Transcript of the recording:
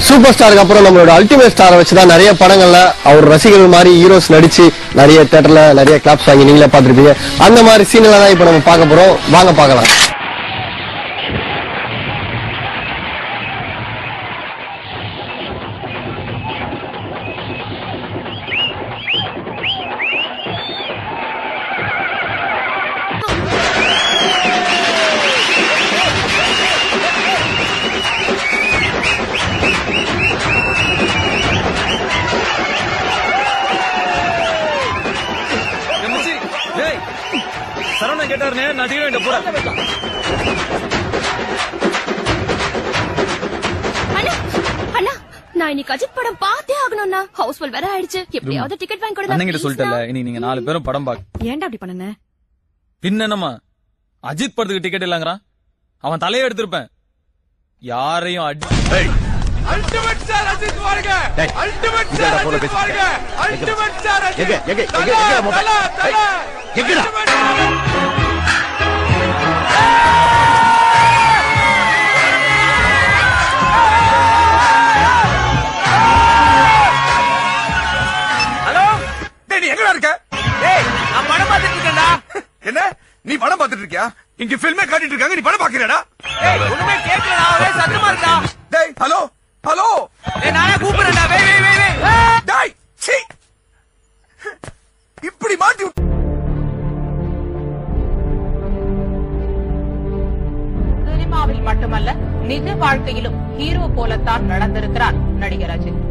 Super ஸ்டாருக்கு அப்புறம் நம்மளோட அல்டிமேட் ஸ்டாரை வச்சுதான் நிறைய படங்கள்ல அவர் ரசிகர்கள் மாதிரி ஹீரோஸ் நடிச்சு நிறைய தியேட்டர்ல நிறைய கிளாப்ஸ் வாங்கி நீங்களே பாத்துருப்பீங்க. அந்த மாதிரி சீன்ல தான் இப்ப நம்ம பார்க்க போறோம். வாங்க பார்க்கலாம். சரவணன் கேட்டாருனே நான் டிக்கெட் வாங்கிட்டு போறேன். அண்ணா நான் இன்னைக்கு அஜித் படம் பார்த்தே ஆகணும்னா ஹவுஸ்ஃபுல் வேற ஆயிடுச்சு. எப்படியாவது டிக்கெட் வாங்கி கொடுங்க. அண்ணங்கிட்ட சொல்லிட்டல இனி நீங்க 4 பேரும் படம் பாக்க. ஏன்டா அப்படி பண்ணனே? பின்ன என்னமா அஜித் படத்துக்கு டிக்கெட் இல்லங்கறான். அவன் தலைய எடுத்துறப்பேன். யாரையும் அல்டிமேட் ஸ்டார் அஜித் வாருங்க. அல்டிமேட் ஸ்டார் அஜித் வாருங்க. Ultimate star Ajith. எங்க மொபைல் எங்கடா? ஹலோ டேய் நீ எங்கடா இருக்க? டேய் நான் படம் பார்த்துட்டு இருக்கேன்டா. என்ன நீ படம் பார்த்துட்டு இருக்கியா? இங்க ஃபில்மே காட்டிட்டு இருக்காங்க, நீ படம் பாக்குறடா? டேய் ஒண்ணுமே கேட்கலடா, ஒரே சத்தமா இருக்கா. டேய் ஹலோ ஹலோ டேய் நானே கூப்பிடுறேன்டா. வெய் டேய் சீ இப்படி மாட்டி சினிமாவில் மட்டுமல்ல நிஜ வாழ்க்கையிலும் ஹீரோ போலத்தான் நடந்திருக்கிறார் நடிகர் அஜித்.